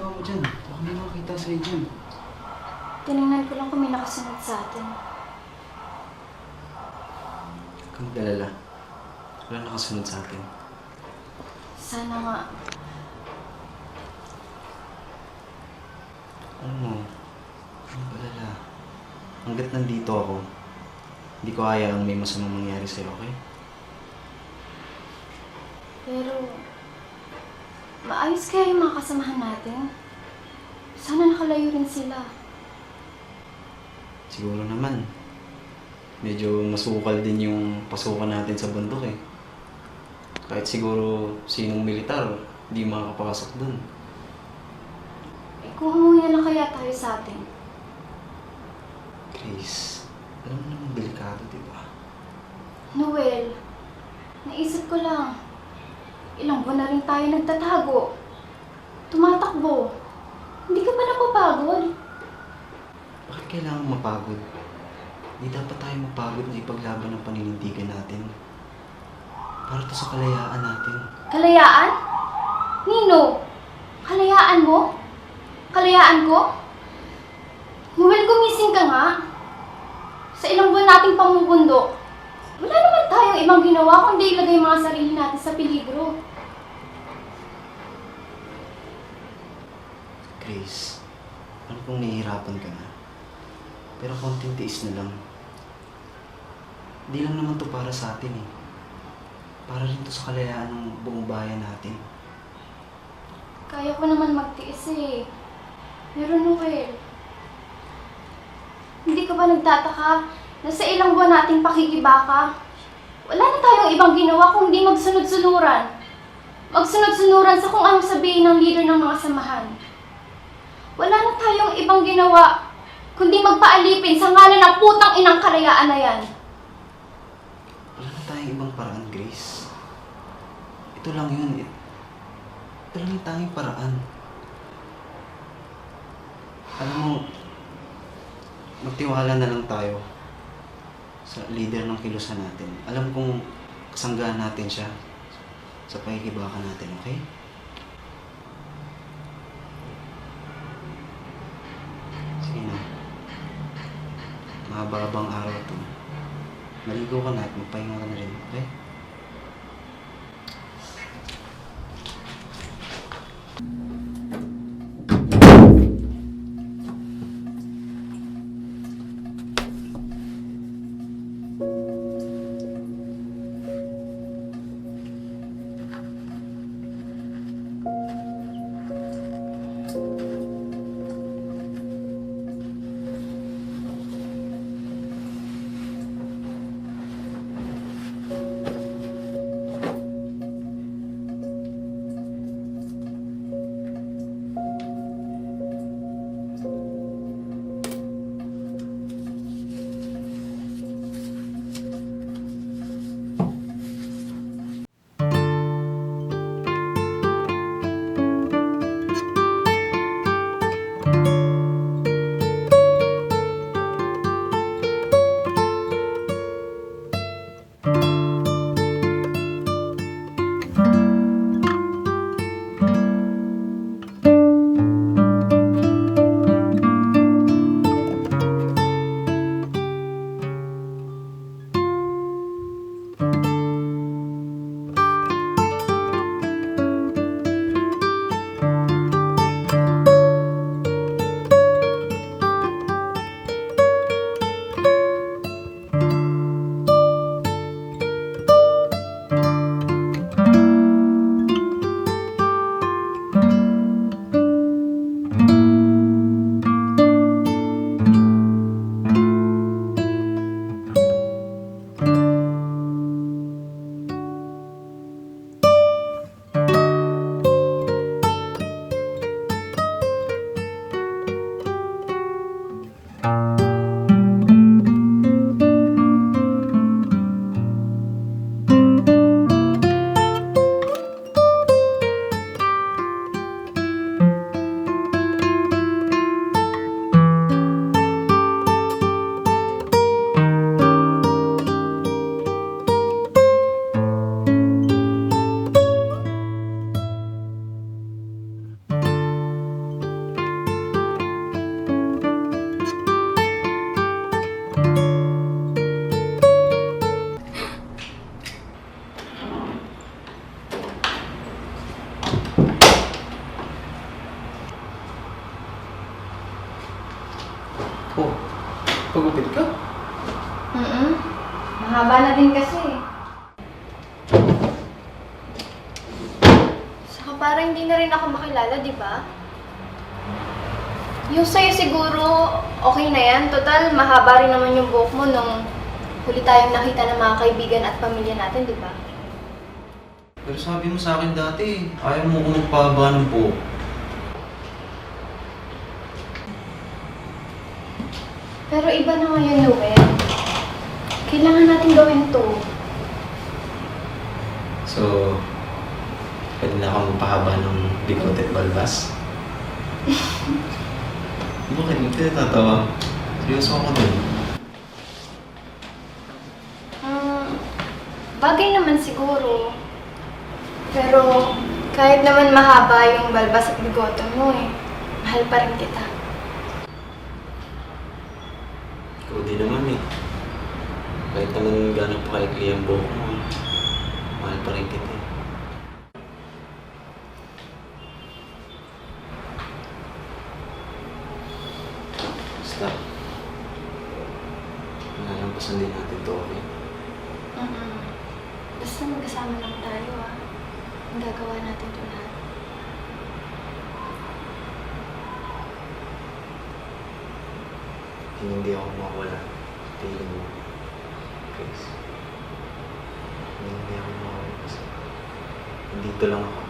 ginagawa mo dyan? Baka may makakita sa'yo dyan. Tinignan ko lang kung may nakasunod sa atin. Huwag kang mag-alala. Wala nakasunod sa atin. Sana nga. Alam mo, huwag kang mag-alala. Hanggat nandito ako, hindi ko hayaang may masamang mangyari sa'yo, okay? Pero, maayos kaya yung mga kasamahan natin? Sana nakalayo rin sila. Siguro naman. Medyo masukal din yung pasukan natin sa bundok eh. Kahit siguro sinong militar, hindi makakapasok dun. Eh, kung umuwi na lang kaya tayo sa atin? Chris, alam mo naman delikado, di ba? Noel, naisip ko lang. Ilang buwan na rin tayo nagtatago. Tumatakbo. Hindi ka ba napapagod? Bakit kailangan mapagod? Hindi dapat tayo mapagod na ipaglaban ang paninindigan natin. Para to sa kalayaan natin. Kalayaan? Nino, kalayaan mo? Kalayaan ko? Noel, gumising ka nga. Sa ilang buwan nating pamubundok, wala naman tayong ibang ginawa kundi ilagay mga sarili natin sa peligro. Grace, alam kong nahihirapan ka na. Pero konting tiis na lang. Hindi lang naman to para sa atin eh. Para rin to sa kalayaan ng buong bayan natin. Kaya ko naman magtiis eh. Pero Noel, hindi ka ba nagtataka na sa ilang buwan nating pakikibaka, wala na tayong ibang ginawa kundi magsunod-sunuran. Magsunod-sunuran sa kung anong sabihin ng leader ng mga samahan. Wala na tayong ibang ginawa kundi magpaalipin sa ngalan ng putang inang kalayaan na yan. Wala na tayong ibang paraan, Grace. Ito lang yun. Ito lang yung tanging paraan. Alam mo, magtiwala na lang tayo sa leader ng kilusan natin. Alam kong kasanggaan natin siya sa pakikibaka natin, okay? Sige na. Mahaba-habang araw to. Maligo ka na at magpahinga ka na rin, okay? Oh, pagupit ka? Mahaba na din kasi. Saka parang hindi na rin ako makilala, di ba? Yung sa'yo siguro, okay na yan. Total, mahaba rin naman yung buhok mo nung huli tayong nakita ng mga kaibigan at pamilya natin, di ba? Pero sabi mo sa akin dati, ayaw mo ko magpahaba ng buhok. Pero iba na ngayon, Noel. Kailangan natin gawin to. So, pwede na akong magpahaba ng bigot at balbas? Bakit? Hindi ka natatawa. Seryoso ako dun. Bagay naman siguro. Pero kahit naman mahaba yung balbas at bigoto mo mahal pa rin kita. Ikaw din naman eh. Kahit naman gano'n pa kaikli ang buhok mo, mahal pa rin kita eh. Basta, malalampasan din natin to, okay? Basta magkasama lang tayo ang gagawa natin ito lahat. Hindi ako mawala. Tingin mo. Chris. Hindi ako mawala kasi nandito lang ako.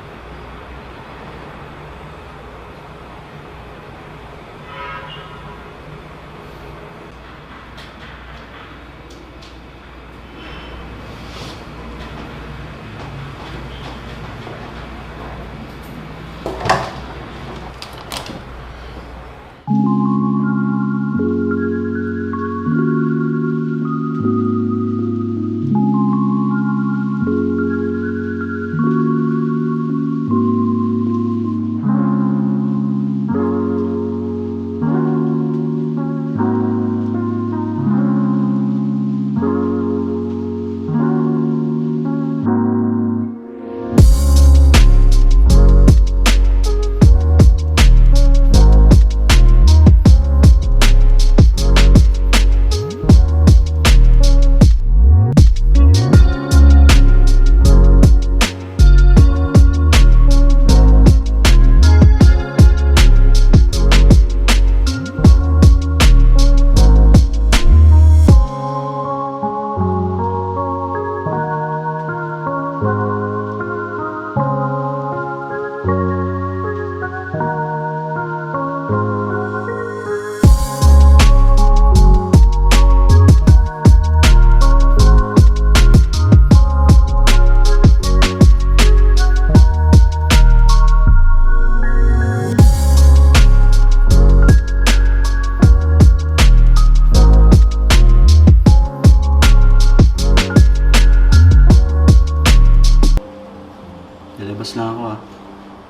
Lalabas lang ako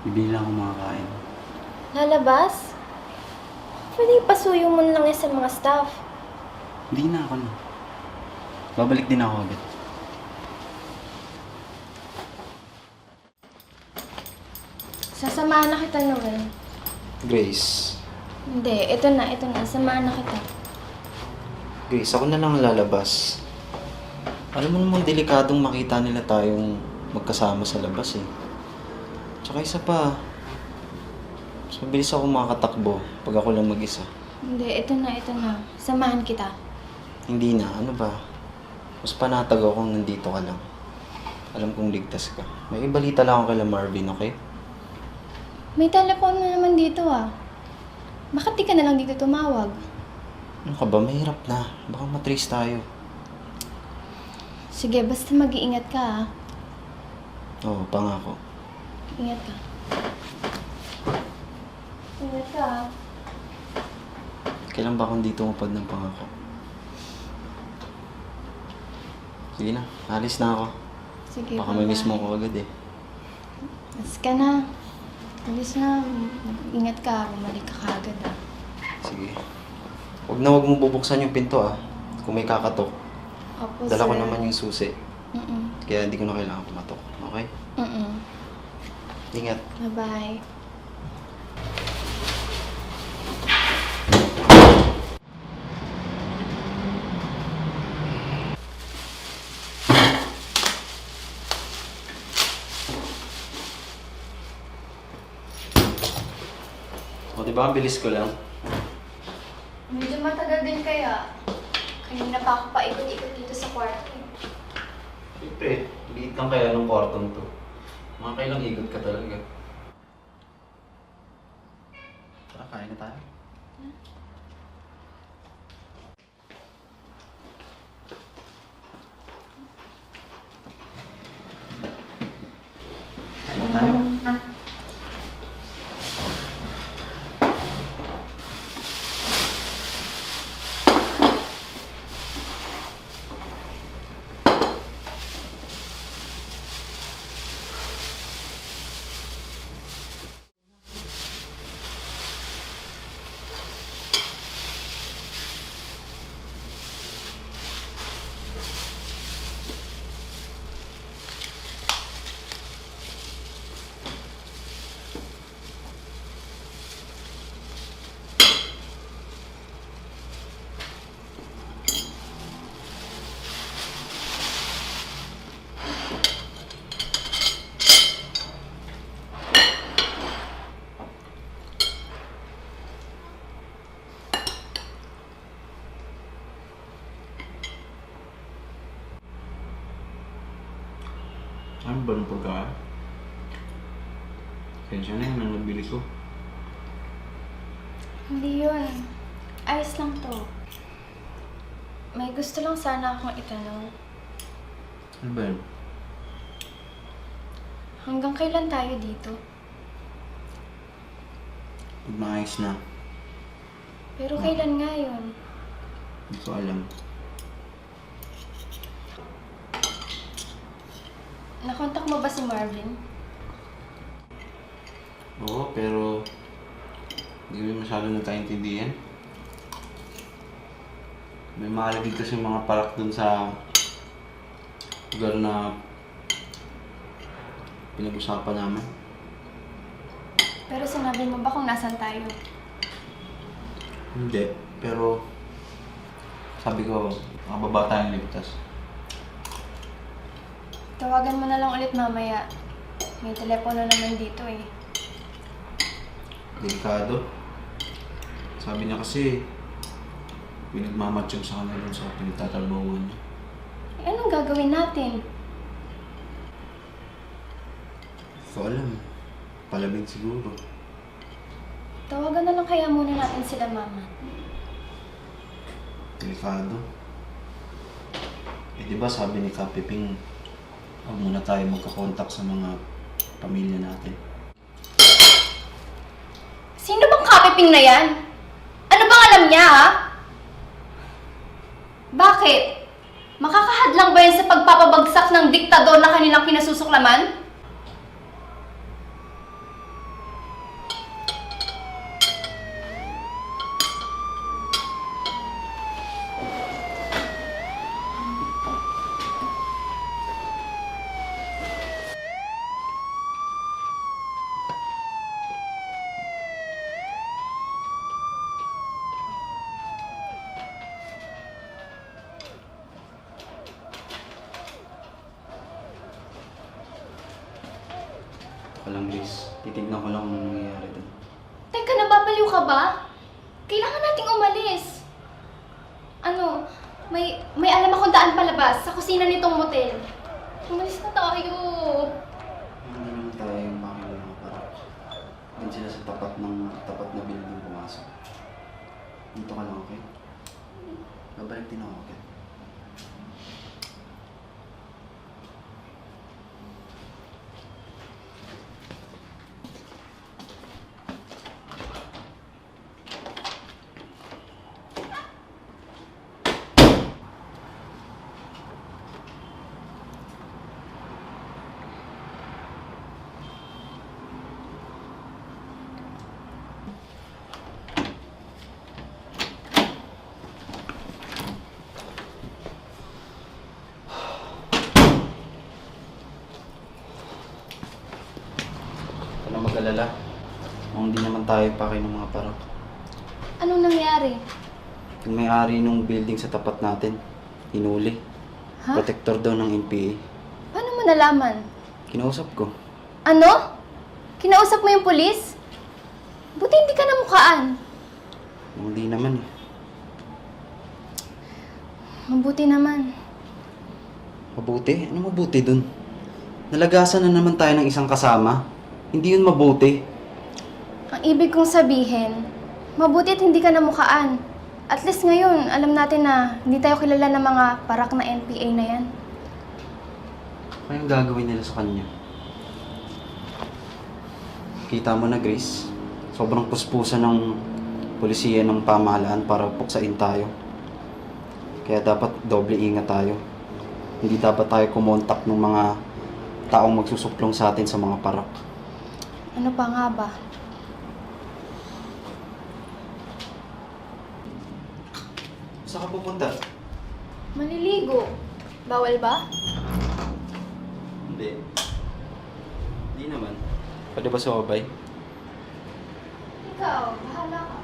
Bibili lang ako makakain. Lalabas? Pwede ipasuyo mo na lang yan sa mga staff. Hindi na ako na. Babalik din ako agad. Sasamahan na kita, Noel. Grace. Hindi, ito na. Samahan na kita. Grace, ako na lang lalabas. Alam mo namang delikadong makita nila tayong magkasama sa labas eh. Tsaka isa pa, mas mabilis ako makakatakbo pag ako lang mag-isa. Hindi, ito na. Samahan kita. Hindi na, ano ba? Mas panatag ako kung nandito ka lang. Alam kong ligtas ka. May ibalita lang ako kay Marvin, okay? May telepono na naman dito Bakit di ka na lang dito tumawag? Ano ka ba? Mahirap na. Baka matrace tayo. Sige, basta mag-iingat ka Oo, pangako. Ingat ka. Ingat ka Kailan ba akong dito mapad ng pangako? Sige na, alis na ako. Sige, Baka may miss mo ako agad eh. Alis ka na. Alis na. Ingat ka. Bumalik ka kaagad Sige. Huwag mo bubuksan yung pinto Kung may kakatok. Opo, Dala ko sir. naman yung susi. Kaya hindi ko na kailangan kumatok. Okay? Ingat. Bye-bye. ba bilis ko lang? Medyo matagal din kaya. Kanina pa ako paikot-ikot dito sa kwarto. Siyempre, liit lang kaya ng kwartong to. Mga kailang ikot ka talaga. Tara, kain na tayo. Kain na tayo. Ano ba ng pagkain? Kensya na yan ang nabili ko. Hindi yun. Ayos lang to. May gusto lang sana akong itanong. Ano ba yun? Hanggang kailan tayo dito? Pag maayos na, Pero kailan nga yun? hindi ko alam. Nakontak mo ba si Marvin? Oo, pero hindi ko masyado nagkaintindihan. May makalagig kasi mga parak dun sa lugar na pinag-usapan namin. Pero sinabi mo ba kung nasan tayo? Hindi, pero sabi ko, makababa tayong ligtas. Tawagan mo na lang ulit mamaya. May telepono naman dito eh. Delikado. Sabi niya kasi, pinagmamatsyag sa kanila dun sa pinagtatrabahuan niya. Eh, anong gagawin natin? Hindi ko alam. Palamig siguro. Tawagan na lang kaya muna natin sila, Mama. Delikado. Eh di ba sabi ni Kapiping, huwag muna tayo magkakontak sa mga pamilya natin. Sino bang kapiping na yan? Ano bang alam niya, ha? Bakit? Makakahadlang ba yan sa pagpapabagsak ng diktador na kanilang kinasusuklaman? Ito ka lang, Grace. Titignan ko lang kung anong nangyayari doon. Teka, nababaliw ka ba? Kailangan nating umalis. Ano, may alam akong daan palabas sa kusina nitong motel. Umalis na tayo. Hindi naman tayo yung makilala para doon sila sa tapat na building pumasok. Dito ka lang, okay? Babalik din ako, okay? Huwag ka na mag-alala. Kung hindi naman tayo pake ng mga parak. Anong nangyari? Yung may-ari nung building sa tapat natin, hinuli. Ha? Protector daw ng NPA. Paano mo nalaman? Kinausap ko. Ano? Kinausap mo yung pulis? Buti hindi ka namukaan. Hindi naman eh. Mabuti naman. Mabuti? Ano mabuti dun? Nalagasan na naman tayo ng isang kasama. Hindi yun mabuti. Ang ibig kong sabihin, mabuti at hindi ka namukaan. At least ngayon, alam natin na hindi tayo kilala ng mga parak na NPA na yan. Ano yung gagawin nila sa kanya? Kita mo na, Grace. Sobrang puspusan ng polisiya ng pamahalaan para puksain tayo. Kaya dapat doble ingat tayo. Hindi dapat tayo kumontak ng mga taong magsusuplong sa atin sa mga parak. Ano pa nga ba? Saan ka pupunta? Maliligo. Bawal ba? Hindi. Hindi naman. Pwede ba sumabay? Ikaw, bahala ka.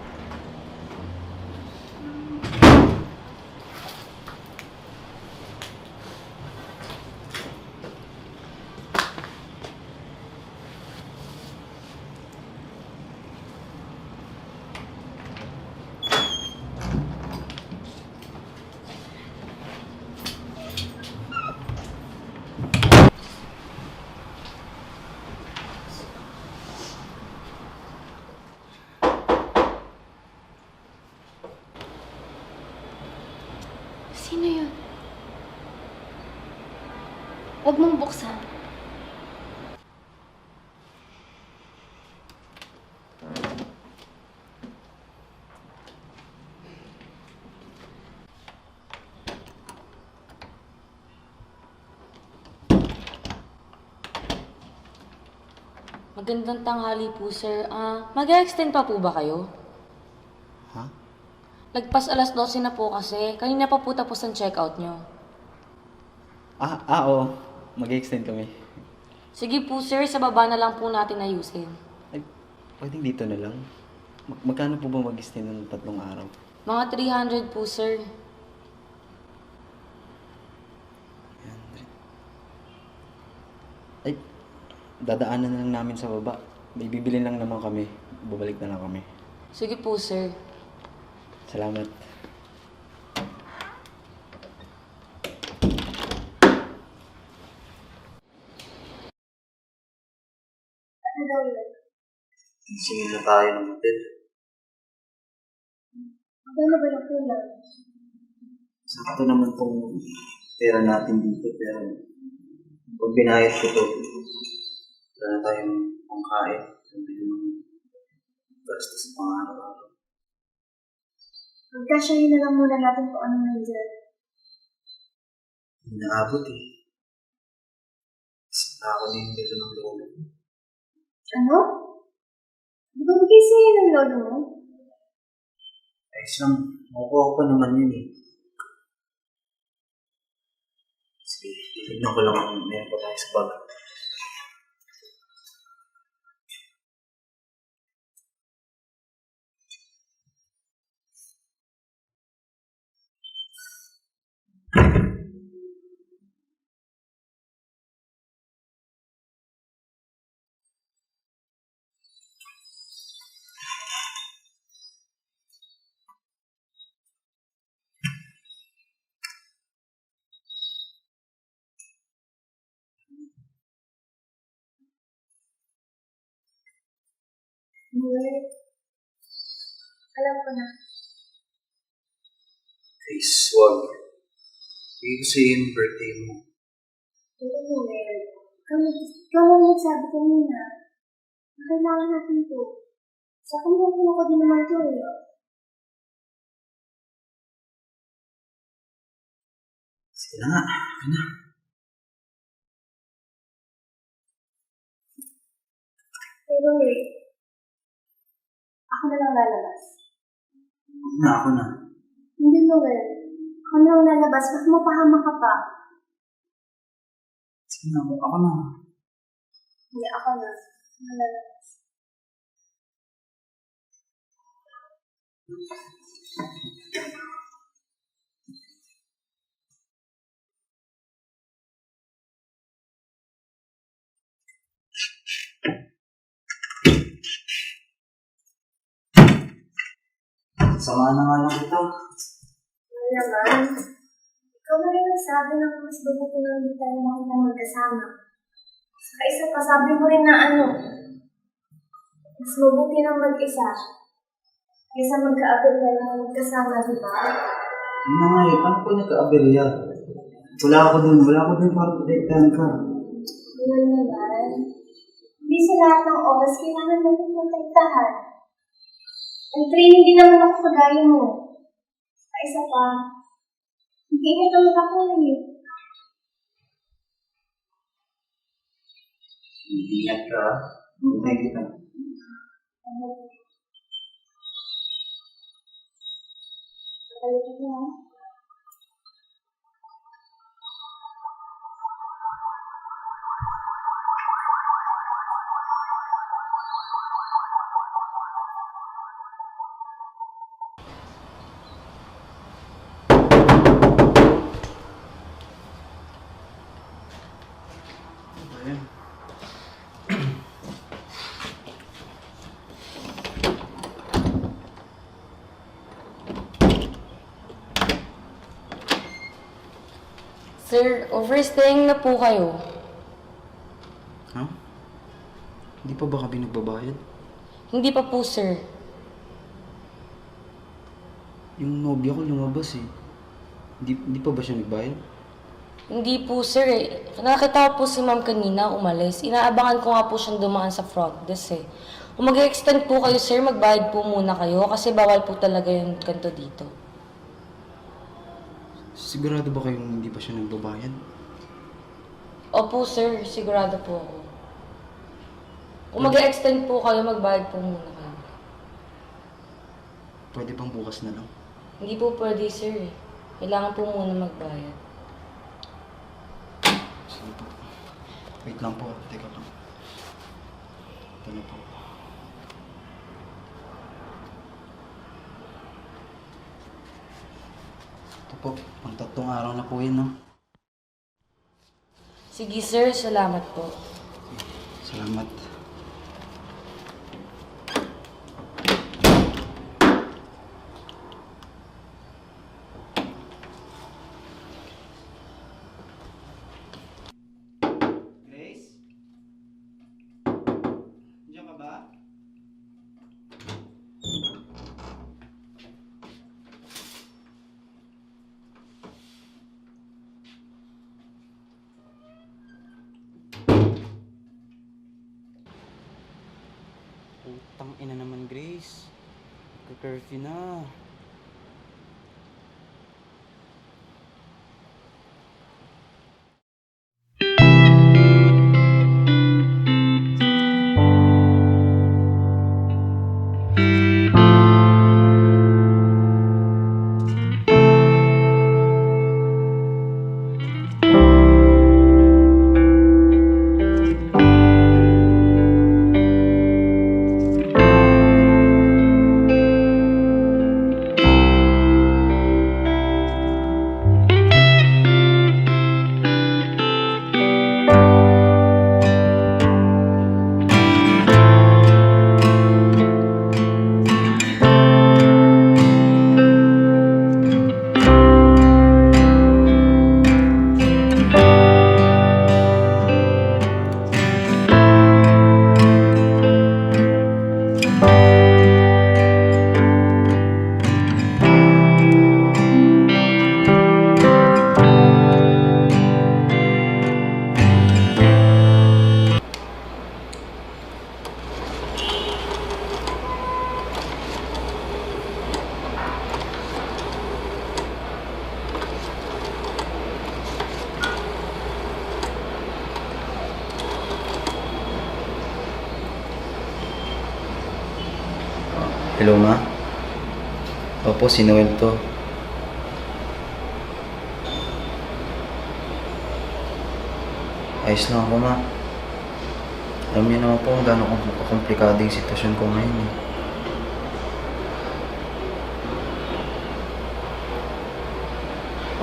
Sino yun? Huwag mong buksan. Magandang tanghali po, sir. Mag-extend pa po ba kayo? Ha? Lagpas alas 12 na po kasi. Kanina pa po tapos ang check-out nyo. Oo. Mag-extend kami. Sige po, sir. Sa baba na lang po natin ayusin. Ay, pwedeng dito na lang. Magkano po ba mag-extend ng 3 araw? Mga 300 po, sir. 300. Ay, dadaanan na lang namin sa baba. May bibili lang naman kami. Bubalik na lang kami. Sige po, sir. Salamat. Ano daw yun? Singin na tayo ng hotel. Magkano ba yung kulang? Sakto naman tong pera natin dito, pero pag binayad ko to, wala na tayong pangkain. Sabi ng gastos sa pang-araw-araw. Magkasyahin na lang muna natin kung ano nandiyan. Hindi naabot eh. Sita ako na yung nilo ng lolo. Ano? Di ba bigay sa'yo ng lolo mo? Ay, isang makukuha ko pa naman yun eh. Sige, tignan ko lang kung meron pa tayo sa bag. Hindi. Alam ko na. Please, wag. Ibig ko sa'yo yung birthday mo. Ito mo, Mel. Ikaw lang nagsabi kanina. Kailangan natin to. Sa kanya ko din naman to eh. Sige na nga, okay na. Pero eh, ako na lang lalabas. Ako na. Hindi, Noel. Ako na lang lalabas. Mas mapahama ka pa. Sige na, ako na. Hindi, ako na. Ako na lalabas. Sama na nga lang ito. Ano naman? Ikaw na rin nagsabi na mas mabuti na hindi tayo makita magkasama. Saka isa pa, sabi mo rin na mas mabuti na mag-isa. Kaysa magka-abel na magkasama, di ba? Yun na nga eh, paano po nagka-aberya? Wala ako dun para protektahan ka. Ano naman? Hindi sa lahat ng oras kailangan natin protektahan. Ang training din naman ako kagaya mo. Saka isa pa, hindi na naman ako eh. Ingat ka. Hintay kita. Pagalitan mo. Ayan. Sir, overstaying na po kayo. Ha? Hindi pa ba kami nagbabayad? Hindi pa po, sir. Yung nobya ko lumabas eh. Hindi pa ba siya nagbayad? Hindi po, sir. Nakita ko po si ma'am kanina, umalis. Inaabangan ko nga po siyang dumaan sa front desk eh. Kung mag-extend po kayo, sir, magbayad po muna kayo kasi bawal po talaga yung kanto dito. Sigurado ba kayong hindi pa siya nagbabayad? Opo, sir. Sigurado po ako. Kung mag-extend po kayo, magbayad po muna kayo. Pwede bang bukas na lang? Hindi po pwede, sir. Kailangan po muna magbayad. Sige po. Wait lang po. Teka lang. Ito na po. Ito po. Pang 3 araw na po yun, no? Sige, sir. Salamat po. Salamat. Grace? Diyan ka ba? Putang ina naman, Grace. Ka-curfew na. Hello, ma? Opo, si Noel to. Ayos lang ako, ma. Alam niyo naman po kung gaano komplikado yung sitwasyon ko ngayon eh.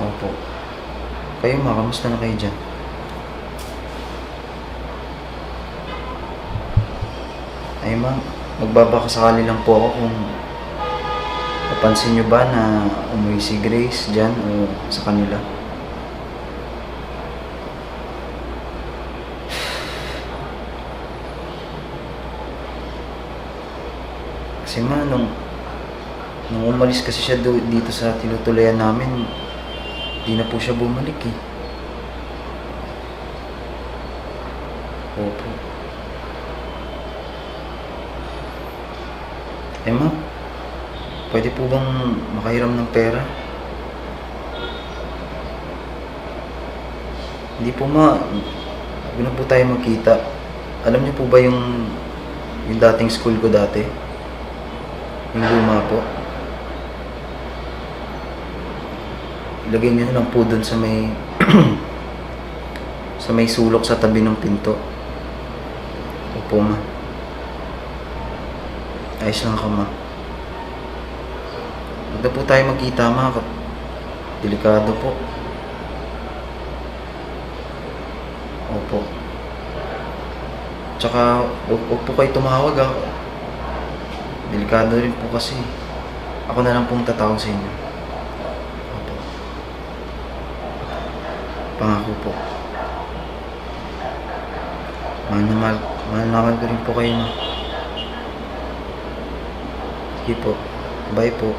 Opo. Kayo, ma, kamusta na kayo dyan? Ay, ma, magbabakasakali lang po ako kung Napansin niyo ba na umuwi si Grace dyan o sa kanila? Kasi ma, nung umalis kasi siya dito sa tinutulayan namin, di na po siya bumalik eh. Opo. Eh ma, pwede po bang makahiram ng pera? Hindi po ma, huwag na po tayo magkita. Alam niyo po ba yung dating school ko dati? Yung luma po. Ilagay niyo na lang po dun sa may sa may sulok sa tabi ng pinto. Opo ma. Ayos lang ako ma. Huwag na po tayo magkita ma. Delikado po. Opo. Tsaka huwag po kayo tumawag ah. Delikado rin po kasi. Ako na lang pong tatawag sa inyo. Opo. Pangako po. Mahal na mahal ko rin po kayo ma. Sige po. Bye po.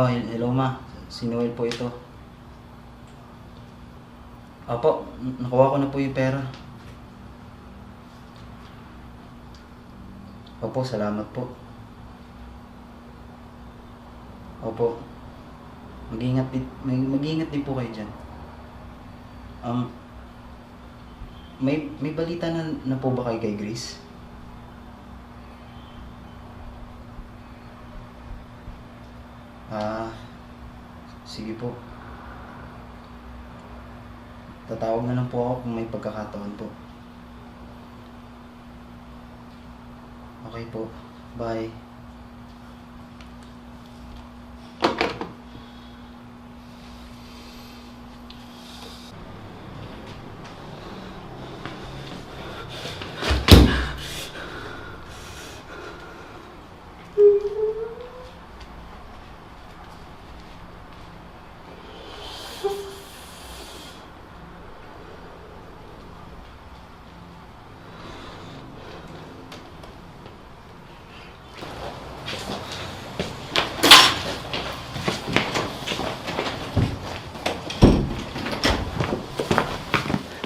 Hello ma. Si Noel po ito. Opo, nakuha ko na po yung pera. Opo, salamat po. Opo. Mag-ingat din po kayo dyan. May balita na po ba kayo kay Grace? Sige po. Tatawag na lang po ako kung may pagkakataon po. Okay po. Bye.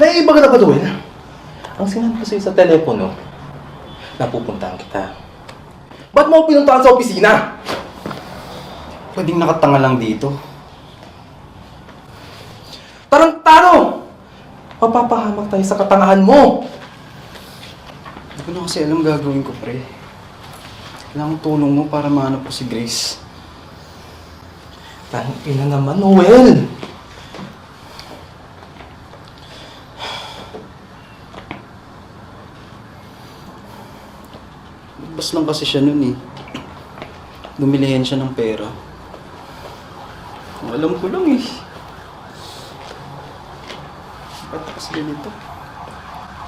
Naiiba ka na ba, Joel? Ang sinabi ko sa'yo sa telepono, napupuntahan kita. Ba't mo ako pinuntahan sa opisina? Pwedeng nakatanga lang dito. Tarantado! Mapapahamak tayo sa katangahan mo. Hindi ko na kasi alam gagawin ko, pre. Kailangan tulong mo para mahanap ko si Grace. Tangina naman, Noel! Bas lang kasi siya nun eh. Dumilihan siya ng pera. Alam ko lang eh. Ba't kasi ganito?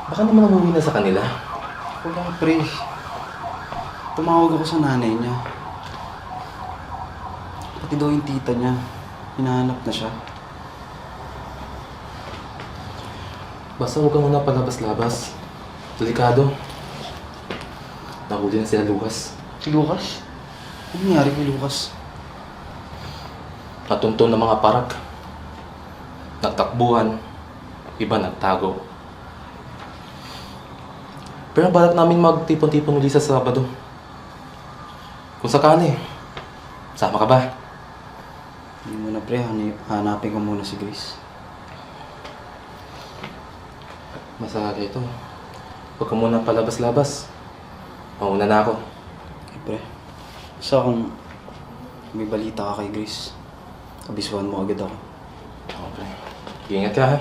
Baka naman umuwi na sa kanila. Wala, pre. Tumawag ako sa nanay niya. Pati daw yung tita niya. Hinahanap na siya. Basta huwag ka muna palabas-labas. Delikado. Nahuli na sila Lucas. Si Lucas? Ano nangyari kay Lucas? Natuntun ng mga parak. Nagtakbuhan. Iba nagtago. Pero balak namin magtipon-tipon ulit sa Sabado. Kung sakali, sama ka ba? Hindi muna, pre. Hanapin ko muna si Grace. Masaka ito. Huwag ka muna palabas-labas. Mauna na ako. Okay, pre. Basta kung may balita ka kay Grace, abisuhan mo agad ako. Okay. Ingat ka ha.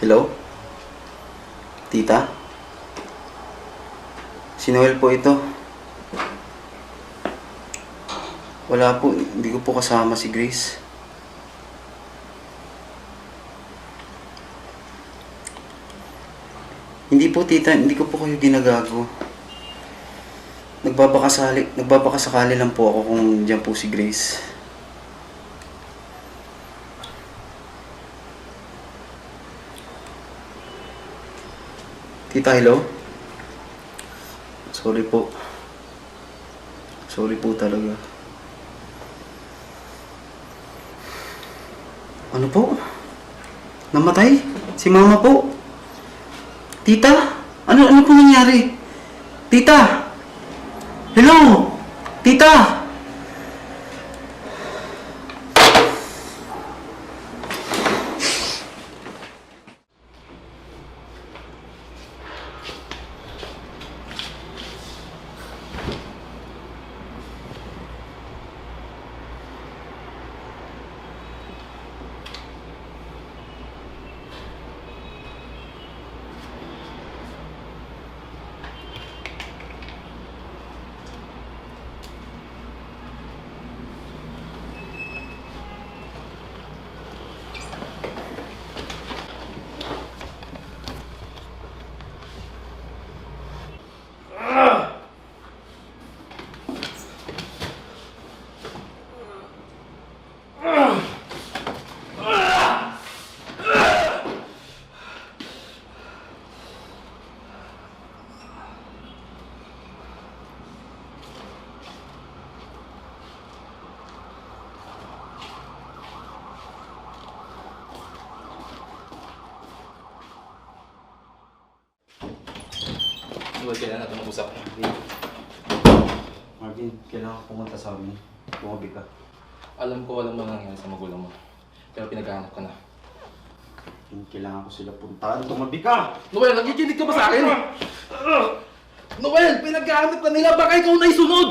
Hello? Tita? Si Noel po ito. Wala po, hindi ko po kasama si Grace. Hindi po tita, hindi ko po kayo ginagago. Nagbabakasakali lang po ako kung diyan po si Grace. Tita, hello? Sorry po. Sorry po talaga. Ano po? Namatay? Si mama po? Tita? Ano po nangyari? Tita? Hello? Tita? Huwag kailangan natin mag-usap. Marvin, kailangan ko pumunta sa amin. Tumabi ka. Alam ko walang nangyayari sa magulang mo. Pero pinaghahanap ka na. Kailangan ko sila puntahan. Tumabi ka! Noel, nakikinig ka ba sa akin? Noel, pinaghahanap ka nila. Baka ikaw na isunod!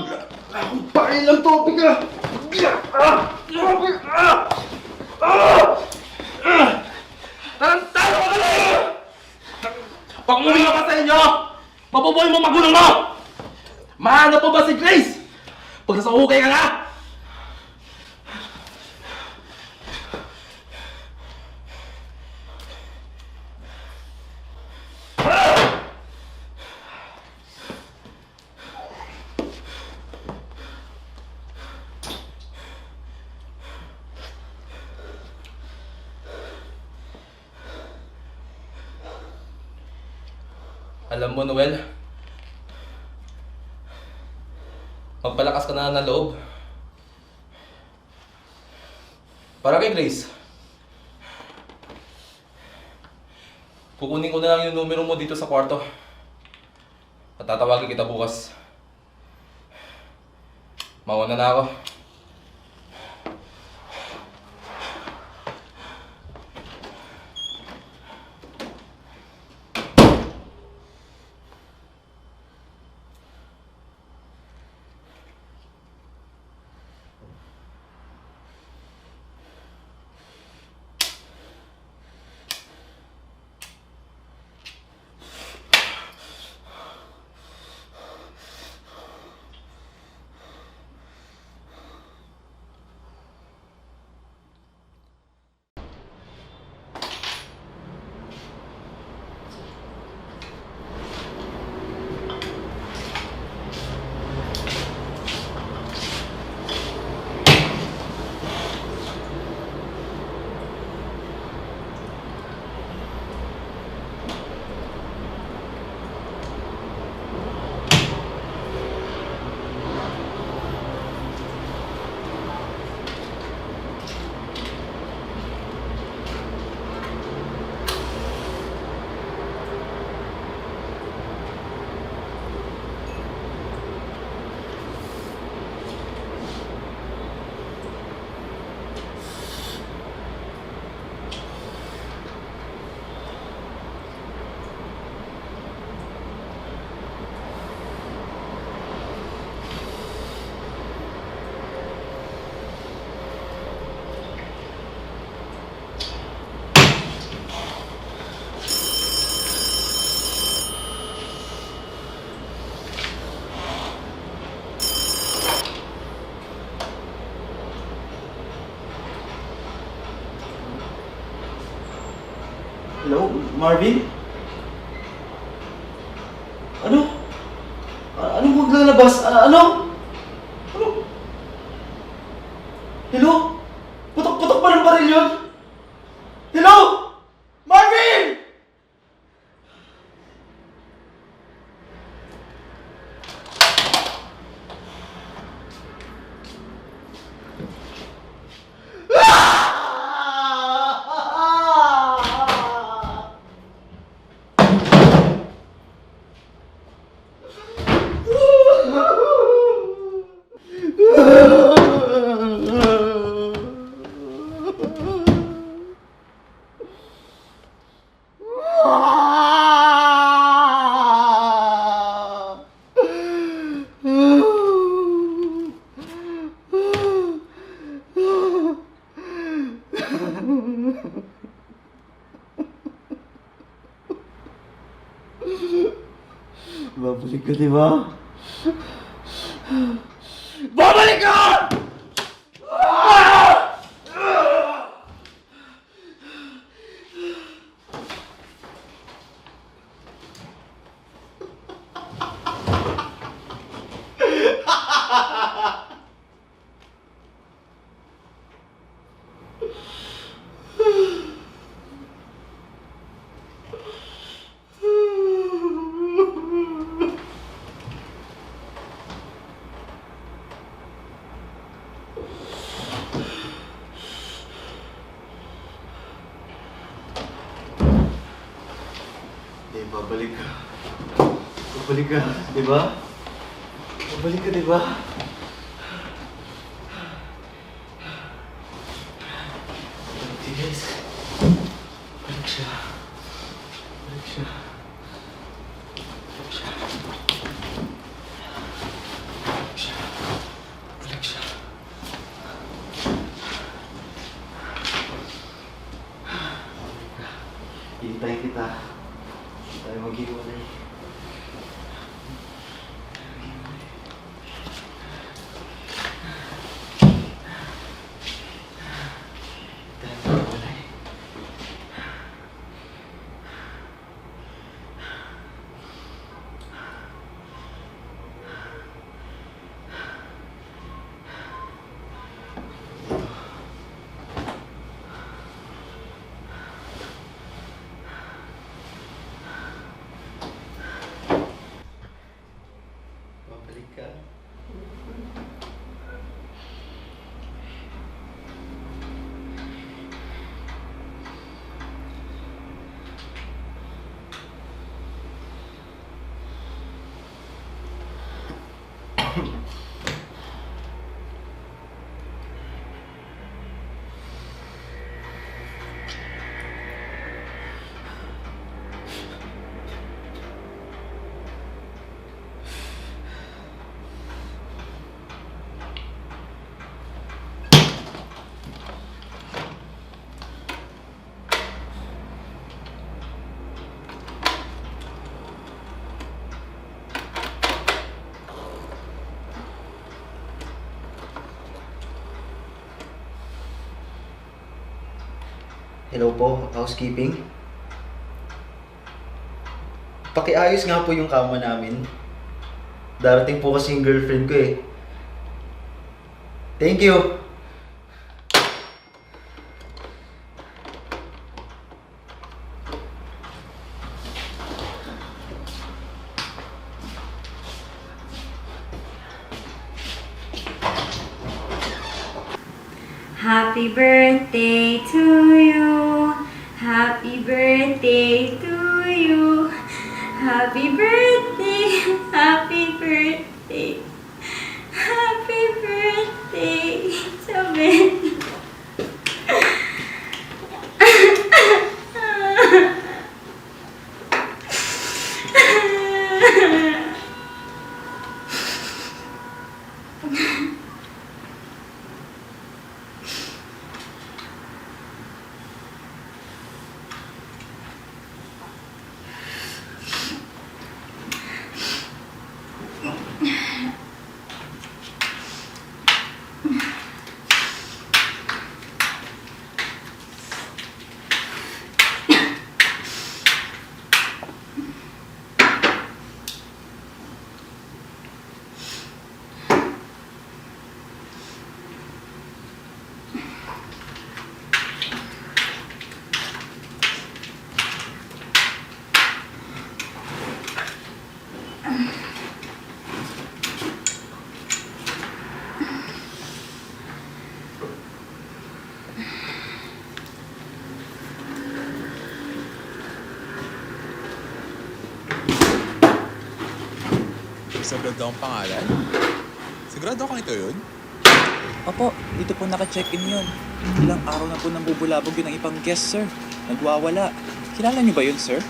Akong pakilang topic ka! Tarantado ka na! Pag umuwi ka pa sa inyo, mabubuhay mo magulang mo! Mahanap mo ba si Grace? Pag nasa hukay ka na! Alam mo, Noel, magpalakas ka na ng loob. Para kay Grace. Kukunin ko na lang yung numero mo dito sa kwarto. At tatawagin kita bukas. Mauna na ako. Hello, Marvin? Ano? Anong maglalabas? Ano? Ano? Hello? Putok-putok pa ng baril yun? Hello? Marvin! Babalik ka, di ba? Babalik ka! Babalik ka. Babalik ka, di ba? Babalik ka, di ba? Balik si guys. Balik siya. Balik siya. Balik siya. Balik siya. Balik siya. Balik ka. Hintayin kita. Tayo maghiwalay. Tayo maghiwalay. Babalik ka. Hello po, housekeeping. Pakiayos nga po yung kama namin. Darating po kasi yung girlfriend ko eh. Thank you! Happy birthday to you. Happy birthday to you. Happy birthday. Happy birthday. Happy birthday. Sabi. Isabel daw ang pangalan? Sigurado kang ito yun? Opo, dito po naka-check-in yun. Ilang araw na po nang bubulabog yun ang ibang guest, sir. Nagwawala. Kilala niyo ba yun, sir?